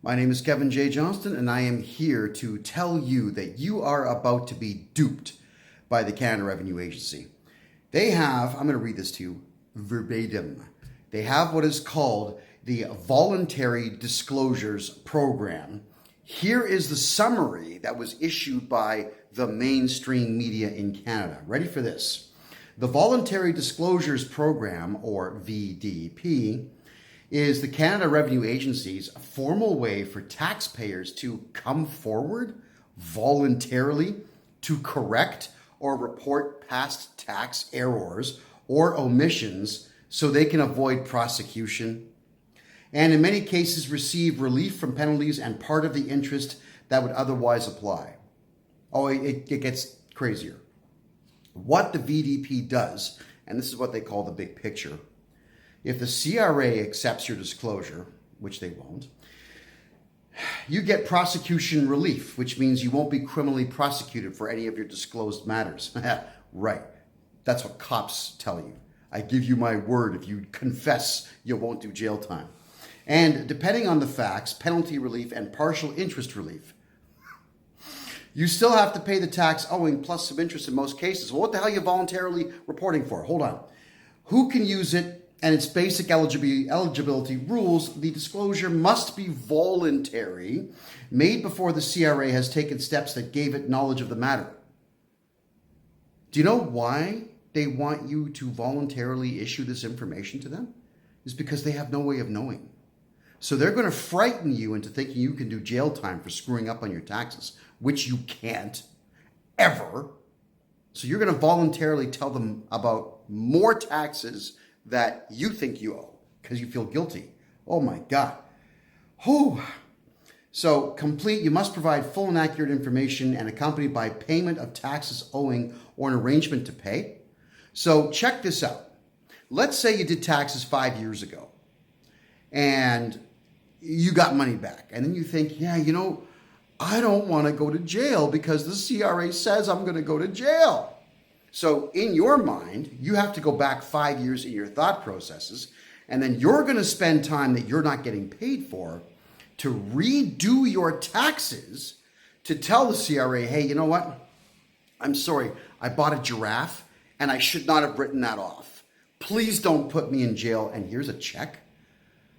My name is Kevin J. Johnston, and I am here to tell you that you are about to be duped by the Canada Revenue Agency. They have, I'm going to read this to you verbatim, they have what is called the Voluntary Disclosures Program. Here is the summary that was issued by the mainstream media in Canada. Ready for this? The Voluntary Disclosures Program, or VDP, is the Canada Revenue Agency's formal way for taxpayers to come forward voluntarily to correct or report past tax errors or omissions so they can avoid prosecution, and in many cases receive relief from penalties and part of the interest that would otherwise apply. Oh, it gets crazier. What the VDP does, and this is what they call the big picture, if the CRA accepts your disclosure, which they won't, you get prosecution relief, which means you won't be criminally prosecuted for any of your disclosed matters. Right. That's what cops tell you. I give you my word, if you confess, you won't do jail time. And depending on the facts, penalty relief and partial interest relief. You still have to pay the tax owing plus some interest in most cases. Well, what the hell are you voluntarily reporting for? Hold on. Who can use it? And its basic eligibility rules, the disclosure must be voluntary, made before the CRA has taken steps that gave it knowledge of the matter. Do you know why they want you to voluntarily issue this information to them? It's because they have no way of knowing. So they're going to frighten you into thinking you can do jail time for screwing up on your taxes, which you can't, ever. So you're going to voluntarily tell them about more taxes that you think you owe because you feel guilty. Oh my God. Whew. So you must provide full and accurate information and accompanied by payment of taxes owing or an arrangement to pay. So check this out. Let's say you did taxes 5 years ago and you got money back. And then you think, yeah, I don't want to go to jail because the CRA says I'm going to go to jail. So in your mind, you have to go back 5 years in your thought processes, and then you're going to spend time that you're not getting paid for to redo your taxes to tell the CRA, hey, you know what? I'm sorry, I bought a giraffe and I should not have written that off. Please don't put me in jail, and here's a check.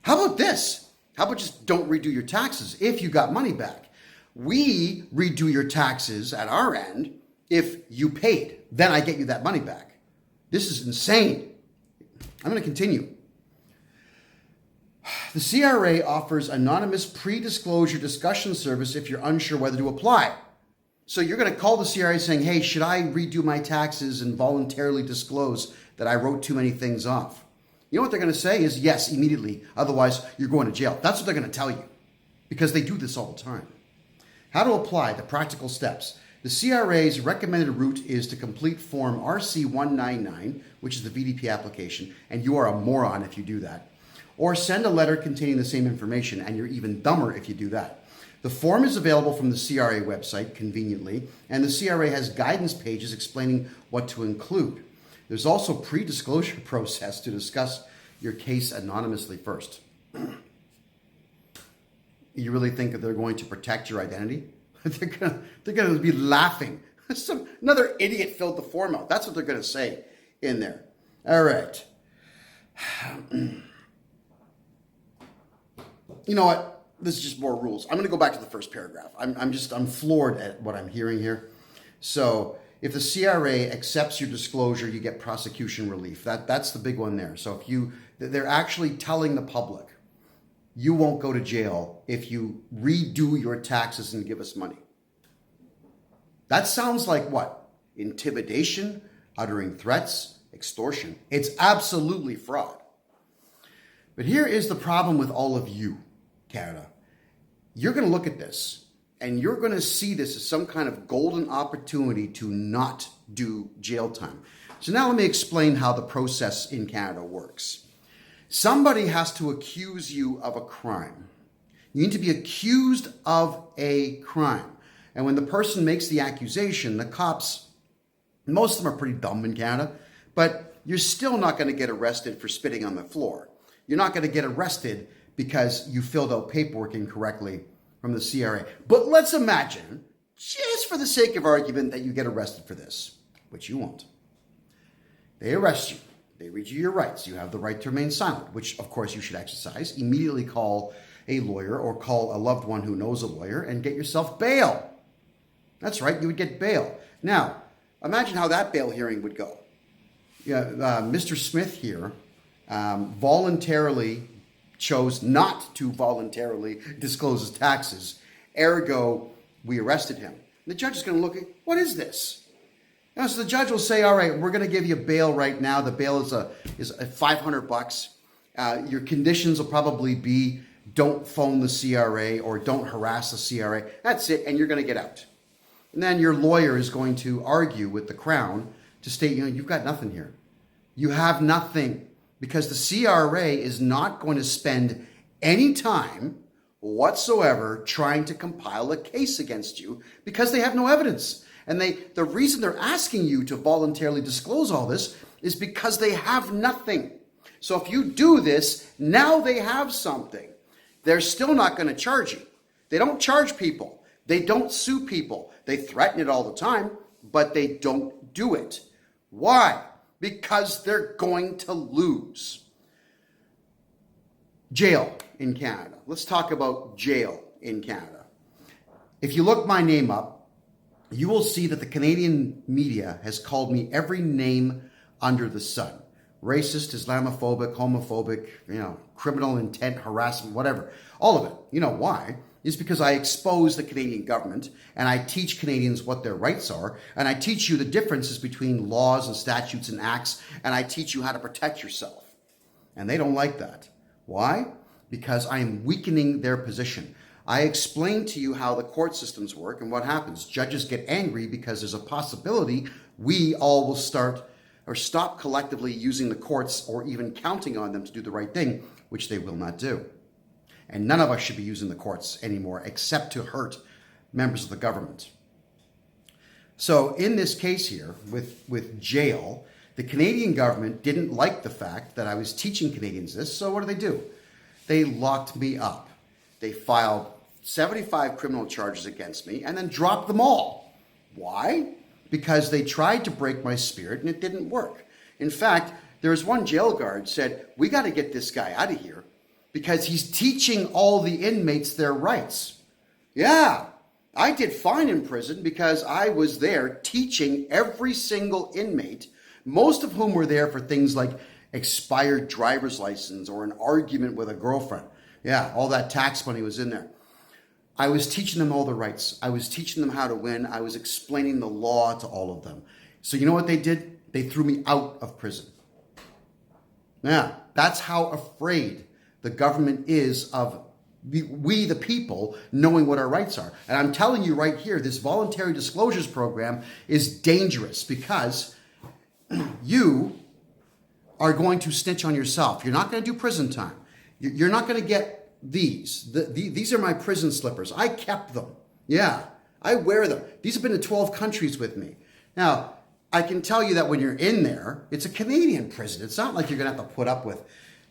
How about this? How about just don't redo your taxes if you got money back? We redo your taxes at our end if you paid. Then I get you that money back. This is insane. I'm going to continue. The CRA offers anonymous pre-disclosure discussion service if you're unsure whether to apply. So you're going to call the CRA saying, hey, should I redo my taxes and voluntarily disclose that I wrote too many things off? You know what they're going to say is yes, immediately. Otherwise, you're going to jail. That's what they're going to tell you because they do this all the time. How to apply, the practical steps. The CRA's recommended route is to complete Form RC-199, which is the VDP application, and you are a moron if you do that, or send a letter containing the same information, and you're even dumber if you do that. The form is available from the CRA website, conveniently, and the CRA has guidance pages explaining what to include. There's also a pre-disclosure process to discuss your case anonymously first. You really think that they're going to protect your identity? They're going to be laughing. Another idiot filled the form out. That's what they're going to say in there. All right. You know what? This is just more rules. I'm going to go back to the first paragraph. I'm floored at what I'm hearing here. So if the CRA accepts your disclosure, you get prosecution relief. That's the big one there. So they're actually telling the public, you won't go to jail if you redo your taxes and give us money. That sounds like what? Intimidation, uttering threats, extortion. It's absolutely fraud. But here is the problem with all of you, Canada. You're going to look at this and you're going to see this as some kind of golden opportunity to not do jail time. So now let me explain how the process in Canada works. Somebody has to accuse you of a crime. You need to be accused of a crime. And when the person makes the accusation, the cops, most of them are pretty dumb in Canada, but you're still not going to get arrested for spitting on the floor. You're not going to get arrested because you filled out paperwork incorrectly from the CRA. But let's imagine, just for the sake of argument, that you get arrested for this, which you won't. They arrest you. They read you your rights. You have the right to remain silent, which of course you should exercise. Immediately call a lawyer or call a loved one who knows a lawyer and get yourself bail. That's right, you would get bail. Now, imagine how that bail hearing would go. Mr. Smith here voluntarily chose not to voluntarily disclose his taxes. Ergo, we arrested him. The judge is going to look at, what is this? So the judge will say, all right, we're going to give you bail right now. The bail is $500. Your conditions will probably be don't phone the CRA or don't harass the CRA. That's it, and you're going to get out. And then your lawyer is going to argue with the Crown to state, you've got nothing here. You have nothing, because the CRA is not going to spend any time whatsoever trying to compile a case against you because they have no evidence. And the reason they're asking you to voluntarily disclose all this is because they have nothing. So if you do this, now they have something. They're still not going to charge you. They don't charge people. They don't sue people. They threaten it all the time, but they don't do it. Why? Because they're going to lose. Jail in Canada. Let's talk about jail in Canada. If you look my name up, you will see that the Canadian media has called me every name under the sun. Racist, Islamophobic, homophobic, criminal intent, harassment, whatever. All of it. You know why? It's because I expose the Canadian government and I teach Canadians what their rights are, and I teach you the differences between laws and statutes and acts, and I teach you how to protect yourself. And they don't like that. Why? Because I am weakening their position. I explain to you how the court systems work and what happens. Judges get angry because there's a possibility we all will start or stop collectively using the courts or even counting on them to do the right thing, which they will not do. And none of us should be using the courts anymore except to hurt members of the government. So in this case here with jail, the Canadian government didn't like the fact that I was teaching Canadians this. So what do? They locked me up. They filed 75 criminal charges against me and then dropped them all. Why? Because they tried to break my spirit and it didn't work. In fact, there was one jail guard said, we got to get this guy out of here because he's teaching all the inmates their rights. Yeah, I did fine in prison because I was there teaching every single inmate, most of whom were there for things like expired driver's license or an argument with a girlfriend. Yeah, all that tax money was in there. I was teaching them all the rights. I was teaching them how to win. I was explaining the law to all of them. So you know what they did? They threw me out of prison. Yeah, that's how afraid the government is of we, the people, knowing what our rights are. And I'm telling you right here, this voluntary disclosures program is dangerous because you are going to snitch on yourself. You're not going to do prison time. You're not going to get these. These are my prison slippers. I kept them. Yeah, I wear them. These have been to 12 countries with me. Now, I can tell you that when you're in there, it's a Canadian prison. It's not like you're going to have to put up with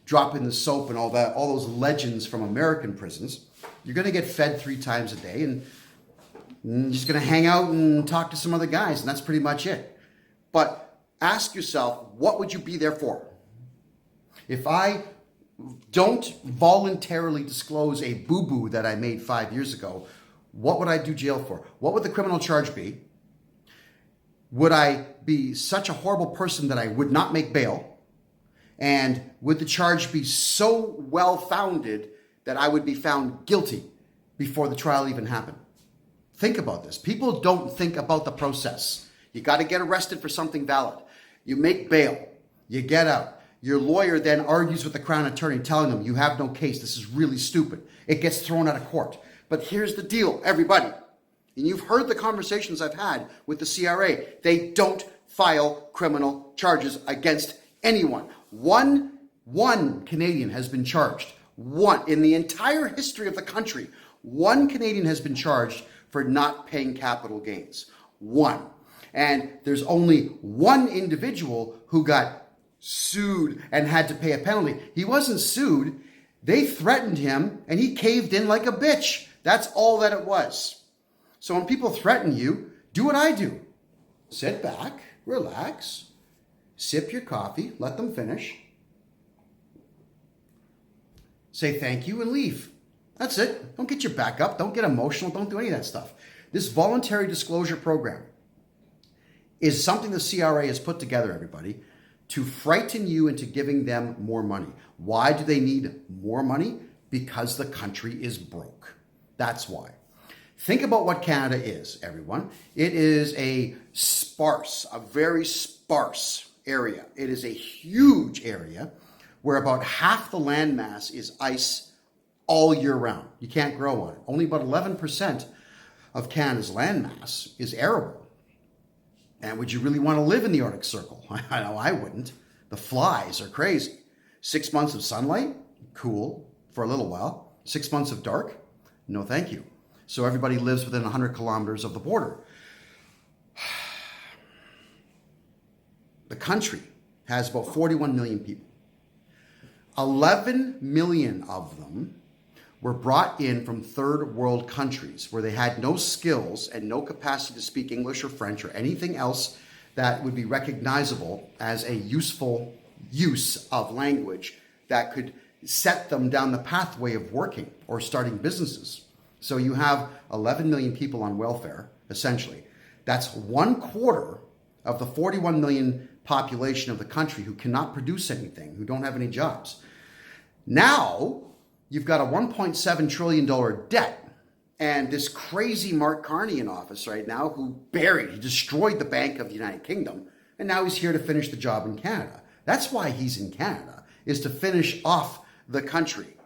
dropping the soap and all that, all those legends from American prisons. You're going to get fed 3 times a day and you're just going to hang out and talk to some other guys, and that's pretty much it. But ask yourself, what would you be there for? If I don't voluntarily disclose a boo-boo that I made 5 years ago, what would I do jail for? What would the criminal charge be? Would I be such a horrible person that I would not make bail? And would the charge be so well-founded that I would be found guilty before the trial even happened? Think about this. People don't think about the process. You got to get arrested for something valid. You make bail. You get out. Your lawyer then argues with the Crown attorney, telling them, you have no case. This is really stupid. It gets thrown out of court. But here's the deal, everybody. And you've heard the conversations I've had with the CRA. They don't file criminal charges against anyone. One Canadian has been charged. One. In the entire history of the country, one Canadian has been charged for not paying capital gains. One. And there's only one individual who got sued and had to pay a penalty. He wasn't sued. They threatened him and he caved in like a bitch. That's all that it was. So when people threaten you, do what I do. Sit back, relax, sip your coffee, let them finish. Say thank you and leave. That's it. Don't get your back up. Don't get emotional. Don't do any of that stuff. This voluntary disclosure program is something the CRA has put together, everybody, to frighten you into giving them more money. Why do they need more money? Because the country is broke. That's why. Think about what Canada is, everyone. It is a very sparse area. It is a huge area where about half the landmass is ice all year round. You can't grow on it. Only about 11% of Canada's landmass is arable. And would you really want to live in the Arctic Circle? I know I wouldn't. The flies are crazy. 6 months of sunlight, cool, for a little while. 6 months of dark, no thank you. So everybody lives within 100 kilometers of the border. The country has about 41 million people. 11 million of them were brought in from third world countries where they had no skills and no capacity to speak English or French or anything else that would be recognizable as a useful use of language that could set them down the pathway of working or starting businesses. So you have 11 million people on welfare, essentially. That's 1/4 of the 41 million population of the country who cannot produce anything, who don't have any jobs. Now, you've got a $1.7 trillion debt. And this crazy Mark Carney in office right now he destroyed the Bank of the United Kingdom. And now he's here to finish the job in Canada. That's why he's in Canada, is to finish off the country.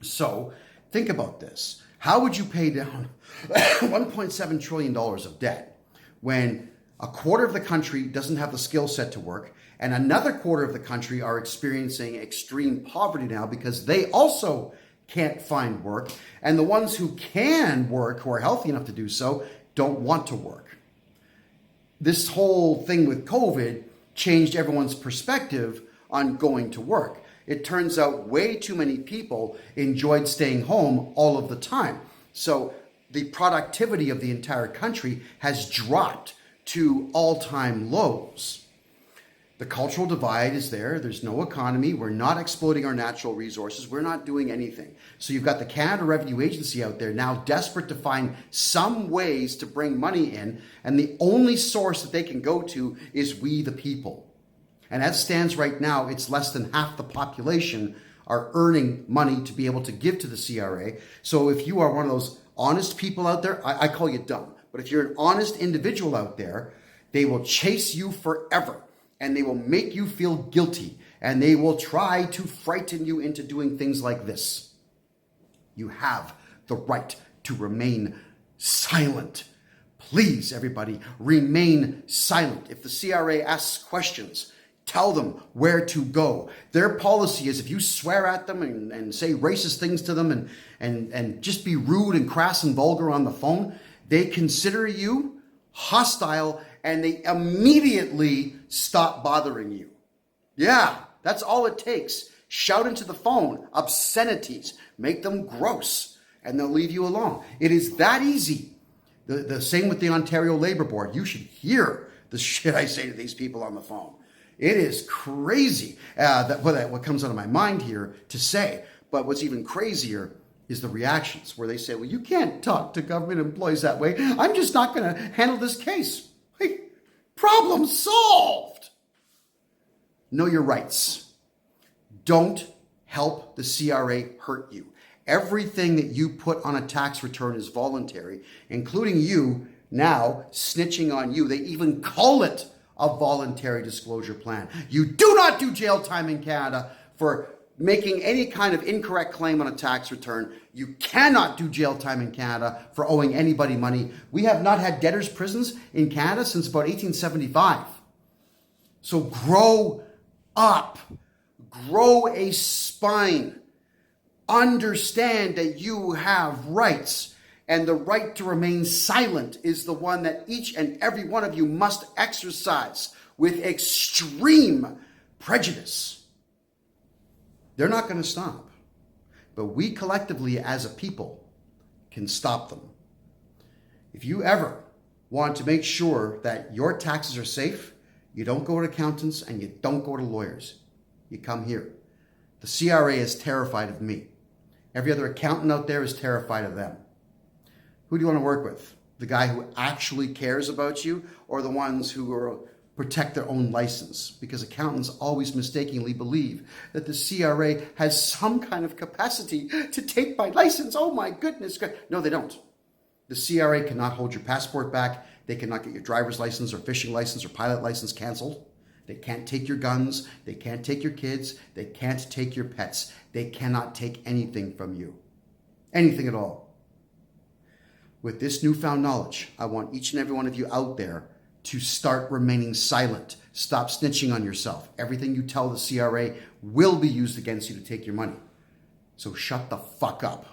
So think about this. How would you pay down $1.7 trillion of debt when a quarter of the country doesn't have the skill set to work, and another quarter of the country are experiencing extreme poverty now because they also can't find work, and the ones who can work, who are healthy enough to do so, don't want to work? This whole thing with COVID changed everyone's perspective on going to work. It turns out way too many people enjoyed staying home all of the time. So the productivity of the entire country has dropped to all-time lows. The cultural divide is there. There's no economy. We're not exploiting our natural resources. We're not doing anything. So you've got the Canada Revenue Agency out there now desperate to find some ways to bring money in. And the only source that they can go to is we the people. And as it stands right now, it's less than half the population are earning money to be able to give to the CRA. So if you are one of those honest people out there, I call you dumb. But if you're an honest individual out there, they will chase you forever. And they will make you feel guilty. And they will try to frighten you into doing things like this. You have the right to remain silent. Please, everybody, remain silent. If the CRA asks questions, tell them where to go. Their policy is if you swear at them and say racist things to them and just be rude and crass and vulgar on the phone, they consider you hostile and they immediately stop bothering you. Yeah, that's all it takes. Shout into the phone obscenities, make them gross, and they'll leave you alone. It is that easy. The same with the Ontario Labour Board. You should hear the shit I say to these people on the phone. It is crazy what comes out of my mind here to say. But what's even crazier is the reactions where they say, well, you can't talk to government employees that way. I'm just not going to handle this case. Hey, problem solved. Know your rights. Don't help the CRA hurt you. Everything that you put on a tax return is voluntary, including you now snitching on you. They even call it a voluntary disclosure plan. You do not do jail time in Canada for making any kind of incorrect claim on a tax return. You cannot do jail time in Canada for owing anybody money. We have not had debtors' prisons in Canada since about 1875. So grow up. Grow a spine. Understand that you have rights. And the right to remain silent is the one that each and every one of you must exercise with extreme prejudice. They're not going to stop. but we collectively as a people can stop them. If you ever want to make sure that your taxes are safe, you don't go to accountants and you don't go to lawyers. You come here. The CRA is terrified of me. Every other accountant out there is terrified of them. Who do you want to work with? The guy who actually cares about you, or the ones who protect their own license? Because accountants always mistakenly believe that the CRA has some kind of capacity to take my license. Oh my goodness. No, they don't. The CRA cannot hold your passport back. They cannot get your driver's license or fishing license or pilot license canceled. They can't take your guns. They can't take your kids. They can't take your pets. They cannot take anything from you. Anything at all. With this newfound knowledge, I want each and every one of you out there to start remaining silent. Stop snitching on yourself. Everything you tell the CRA will be used against you to take your money. So shut the fuck up.